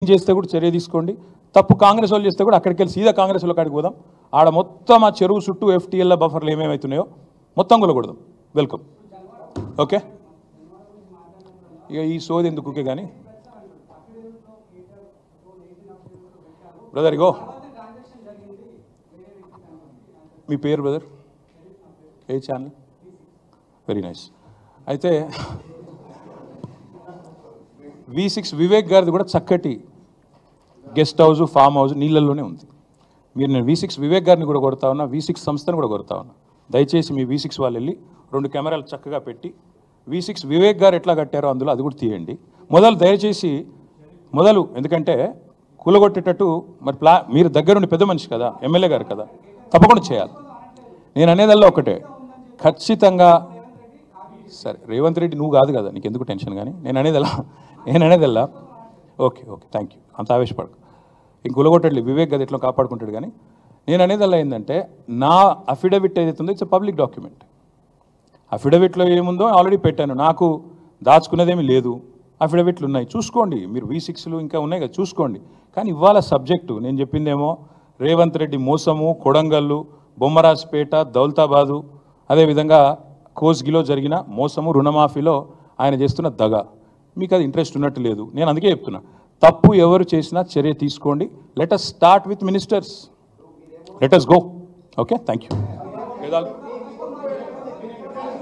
చేస్తే కూడా చర్య తీసుకోండి. తప్పు కాంగ్రెస్ వాళ్ళు చేస్తే కూడా అక్కడికి వెళ్ళి సీదా కాంగ్రెస్ వాళ్ళ కాడికి పోదాం. ఆడ మొత్తం ఆ చెరువు చుట్టూ ఎఫ్టీఎల్ బఫర్లు ఏమేమవుతున్నాయో మొత్తం కొలగొడదాం. వెల్కమ్. ఓకే, ఇక ఈ సోది ఎందుకు కానీ బ్రదర్, ఇగో మీ పేరు బ్రదర్? ఏ ఛానల్? Very nice. అయితే V6 వివేక్ గారిది కూడా చక్కటి గెస్ట్ హౌస్, ఫామ్ హౌస్ నీళ్ళల్లోనే ఉంది. మీరు నేను V6 వివేక్ గారిని కూడా కొడతా ఉన్నా, V6 సంస్థను కూడా కొడతా ఉన్నా. దయచేసి మీ V6 వాళ్ళు వెళ్ళి 2 కెమెరాలు చక్కగా పెట్టి V6 వివేక్ గారు ఎట్లా కట్టారో అందులో అది కూడా తీయండి. దయచేసి ఎందుకంటే కూలగొట్టేటట్టు మరి మీరు దగ్గరుండి పెద్ద మనిషి కదా, ఎమ్మెల్యే గారు కదా, తప్పకుండా చేయాలి. నేను అనేదల్లా ఒకటే, ఖచ్చితంగా. సరే రేవంత్ రెడ్డి నువ్వు కాదు కదా, నీకు ఎందుకు టెన్షన్. కానీ నేను అనేదల్లా ఓకే థ్యాంక్ యూ, అంత ఆవేశపడకు. ఇంక కూలగొట్టట్లేదు, వివేక్ గది ఎట్లా కాపాడుకుంటాడు. కానీ నేను అనేదల్లా ఏంటంటే, నా అఫిడవిట్ ఏదైతే ఉందో ఇట్స్ పబ్లిక్ డాక్యుమెంట్. అఫిడవిట్లో ఏముందో ఆల్రెడీ పెట్టాను, నాకు దాచుకునేదేమీ లేదు. అఫిడవిట్లు ఉన్నాయి, చూసుకోండి. మీరు V6లు ఇంకా ఉన్నాయి కదా, చూసుకోండి. కానీ ఇవాళ సబ్జెక్టు నేను చెప్పిందేమో రేవంత్ రెడ్డి మోసము, కొడంగల్లు, బొమ్మరాజ్పేట, దౌలతాబాదు, అదేవిధంగా కోస్గిలో జరిగిన మోసము, రుణమాఫీలో ఆయన చేస్తున్న దగ. మీకు అది ఇంట్రెస్ట్ ఉన్నట్టు లేదు. నేను అందుకే చెప్తున్నా, తప్పు ఎవరు చేసినా చర్య తీసుకోండి. Let us start with ministers, let us go. Okay, thank you.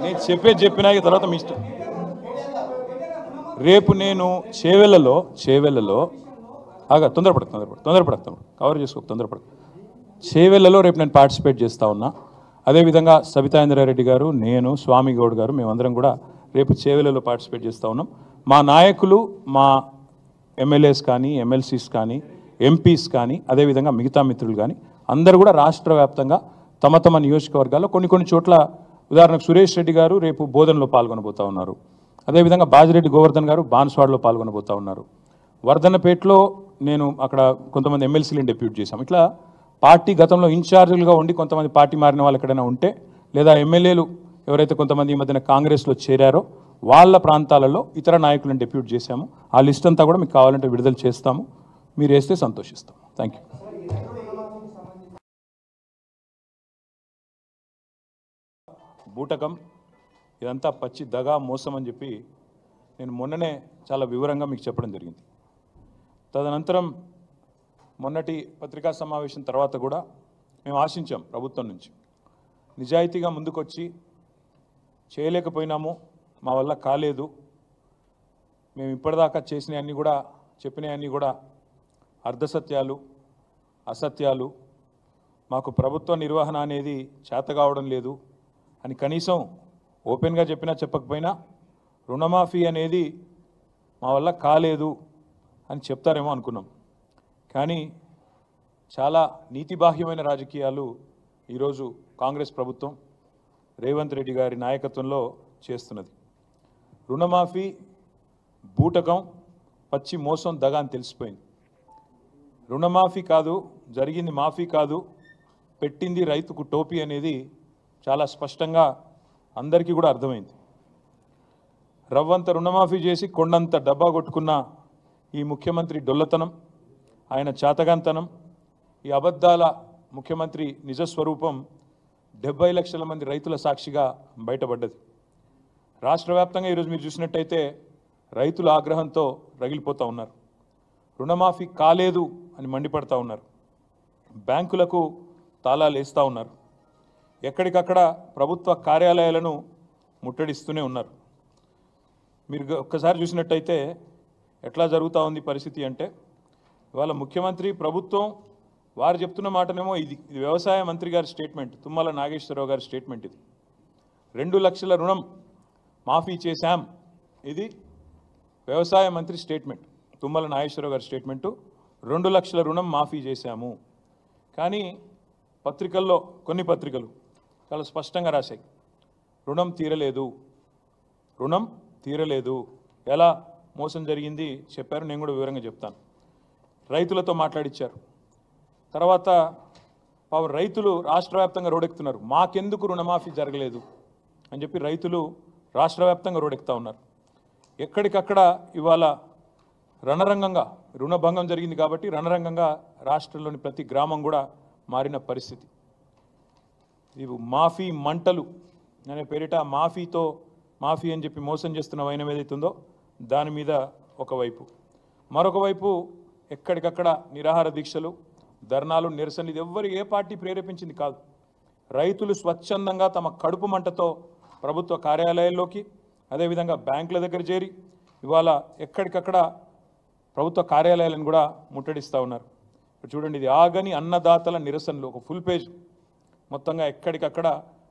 నేను చెప్పినా తర్వాత మీ ఇష్టం. రేపు నేను చేవెళ్ళలో తొందరపడకు కవర్ చేసుకో, తొందరపడకు. చేవెళ్ళలో రేపు నేను పార్టిసిపేట్ చేస్తూ ఉన్నా. అదేవిధంగా సబితా ఇంద్రారెడ్డి గారు, నేను, స్వామి గౌడ్ గారు, మేమందరం కూడా రేపు చేవెళ్ళలో పార్టిసిపేట్ చేస్తూ ఉన్నాం. మా నాయకులు, మా ఎమ్మెల్యేస్ కానీ, ఎమ్మెల్సీస్ కానీ, ఎంపీస్ కానీ, అదేవిధంగా మిగతా మిత్రులు కానీ అందరూ కూడా రాష్ట్ర వ్యాప్తంగా తమ నియోజకవర్గాల్లో కొన్ని చోట్ల, ఉదాహరణకు సురేష్ రెడ్డి గారు రేపు బోధనలో పాల్గొనబోతూ ఉన్నారు. అదేవిధంగా బాజిరెడ్డి గోవర్ధన్ గారు బాన్స్వాడలో పాల్గొనబోతూ ఉన్నారు. వర్ధన్నపేటలో నేను అక్కడ కొంతమంది ఎమ్మెల్సీలను డెప్యూట్ చేశాం. ఇట్లా పార్టీ గతంలో ఇన్ఛార్జీలుగా ఉండి కొంతమంది పార్టీ మారిన వాళ్ళు ఎక్కడైనా ఉంటే, లేదా ఎమ్మెల్యేలు ఎవరైతే కొంతమంది ఈ మధ్యన కాంగ్రెస్లో చేరారో వాళ్ళ ప్రాంతాలలో ఇతర నాయకులను డెప్యూట్ చేశాము. ఆ లిస్ట్ అంతా కూడా మీకు కావాలంటే విడుదల చేస్తాము. మీరు వేస్తే సంతోషిస్తాం. Thank you. బూటకం ఇదంతా పచ్చి దగా, మోసం అని చెప్పి నేను మొన్ననే చాలా వివరంగా మీకు చెప్పడం జరిగింది. తదనంతరం మొన్నటి పత్రికా సమావేశం తర్వాత కూడా మేము ఆశించాం ప్రభుత్వం నుంచి, నిజాయితీగా ముందుకొచ్చి చేయలేకపోయినాము, మా వల్ల కాలేదు, మేము ఇప్పటిదాకా చేసినవన్నీ కూడా చెప్పినవన్నీ కూడా అర్ధసత్యాలు, అసత్యాలు, మాకు ప్రభుత్వ నిర్వహణ అనేది చేత కావడం లేదు అని కనీసం ఓపెన్గా చెప్పినా చెప్పకపోయినా రుణమాఫీ అనేది మా వల్ల కాలేదు అని చెప్తారేమో అనుకున్నాం. కానీ చాలా నీతిబాహ్యమైన రాజకీయాలు ఈరోజు కాంగ్రెస్ ప్రభుత్వం రేవంత్ రెడ్డి గారి నాయకత్వంలో చేస్తున్నది. రుణమాఫీ బూటకం, పచ్చి మోసం, దగ అని తెలిసిపోయింది. రుణమాఫీ కాదు, జరిగింది మాఫీ కాదు, పెట్టింది రైతుకు టోపీ అనేది చాలా స్పష్టంగా అందరికీ కూడా అర్థమైంది. రవ్వంత రుణమాఫీ చేసి కొండంత డబ్బా కొట్టుకున్న ఈ ముఖ్యమంత్రి డొల్లతనం, ఆయన చాతగాంతనం, ఈ అబద్ధాల ముఖ్యమంత్రి నిజస్వరూపం 70 లక్షల మంది రైతుల సాక్షిగా బయటపడ్డది. రాష్ట్ర వ్యాప్తంగా ఈరోజు మీరు చూసినట్టయితే రైతుల ఆగ్రహంతో రగిలిపోతూ ఉన్నారు. రుణమాఫీ కాలేదు అని మండిపడతా ఉన్నారు. బ్యాంకులకు తాళాలు వేస్తూ ఉన్నారు. ఎక్కడికక్కడ ప్రభుత్వ కార్యాలయాలను ముట్టడిస్తూనే ఉన్నారు. మీరు ఒక్కసారి చూసినట్టయితే ఎట్లా జరుగుతూ ఉంది పరిస్థితి అంటే, ఇవాళ ముఖ్యమంత్రి, ప్రభుత్వం వారు చెప్తున్న మాటనేమో ఇది వ్యవసాయ మంత్రి గారి స్టేట్మెంట్, తుమ్మల నాగేశ్వరరావు గారి స్టేట్మెంట్. ఇది 2 లక్షల రుణం మాఫీ చేశాం, ఇది వ్యవసాయ మంత్రి స్టేట్మెంట్, తుమ్మల నాగేశ్వరరావు గారి స్టేట్మెంటు. 2 లక్షల రుణం మాఫీ చేశాము. కానీ పత్రికల్లో కొన్ని పత్రికలు చాలా స్పష్టంగా రాశాయి, రుణం తీరలేదు. ఎలా మోసం జరిగింది చెప్పారు, నేను కూడా వివరంగా చెప్తాను. రైతులతో మాట్లాడిచ్చారు. తర్వాత రైతులు రాష్ట్ర వ్యాప్తంగా రోడెక్కుతున్నారు, మాకెందుకు రుణమాఫీ జరగలేదు అని చెప్పి రైతులు రాష్ట్ర వ్యాప్తంగా రోడెక్కుతూ ఉన్నారు. ఎక్కడికక్కడ ఇవాళ రణరంగంగా రుణభంగం జరిగింది కాబట్టి రణరంగంగా రాష్ట్రంలోని ప్రతి గ్రామం కూడా మారిన పరిస్థితి. ఇవి మాఫీ మంటలు అనే పేరిట మాఫీ అని చెప్పి మోసం చేస్తున్న వైనం ఏదైతుందో దాని మీద ఒకవైపు, మరొక వైపు ఎక్కడికక్కడ నిరాహార దీక్షలు, ధర్నాలు, నిరసనలు. ఇది ఎవ్వరు ఏ పార్టీ ప్రేరేపించింది కాదు. రైతులు స్వచ్ఛందంగా తమ కడుపు మంటతో ప్రభుత్వ కార్యాలయాల్లోకి, అదేవిధంగా బ్యాంకుల దగ్గర చేరి ఇవాళ ఎక్కడికక్కడ ప్రభుత్వ కార్యాలయాలను కూడా ముట్టడిస్తూ ఉన్నారు. ఇప్పుడు చూడండి, ఇది ఆగని అన్నదాతల నిరసనలు, ఒక ఫుల్ పేజ్ మొత్తంగా ఎక్కడికక్కడ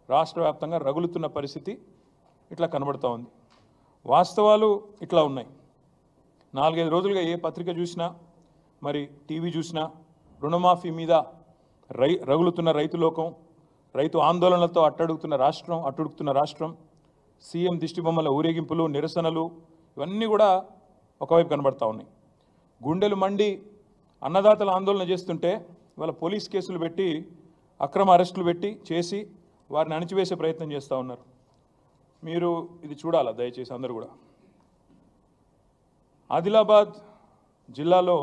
రాష్ట్ర వ్యాప్తంగా రగులుతున్న పరిస్థితి ఇట్లా కనబడుతూ ఉంది. వాస్తవాలు ఇట్లా ఉన్నాయి. 4-5 రోజులుగా ఏ పత్రిక చూసినా, మరి టీవీ చూసినా రుణమాఫీ మీద రగులుతున్న రైతు లోకం, రైతు ఆందోళనలతో అట్టుడుకుతున్న రాష్ట్రం, సీఎం దిష్టిబొమ్మల ఊరేగింపులు, నిరసనలు, ఇవన్నీ కూడా ఒకవైపు కనబడతా ఉన్నాయి. గుండెలు మండి అన్నదాతల ఆందోళన చేస్తుంటే ఇవాళ పోలీస్ కేసులు పెట్టి, అక్రమ అరెస్టులు పెట్టి చేసి వారిని అణిచివేసే ప్రయత్నం చేస్తూ ఉన్నారు. మీరు ఇది చూడాలా దయచేసి అందరూ కూడా. ఆదిలాబాద్ జిల్లాలో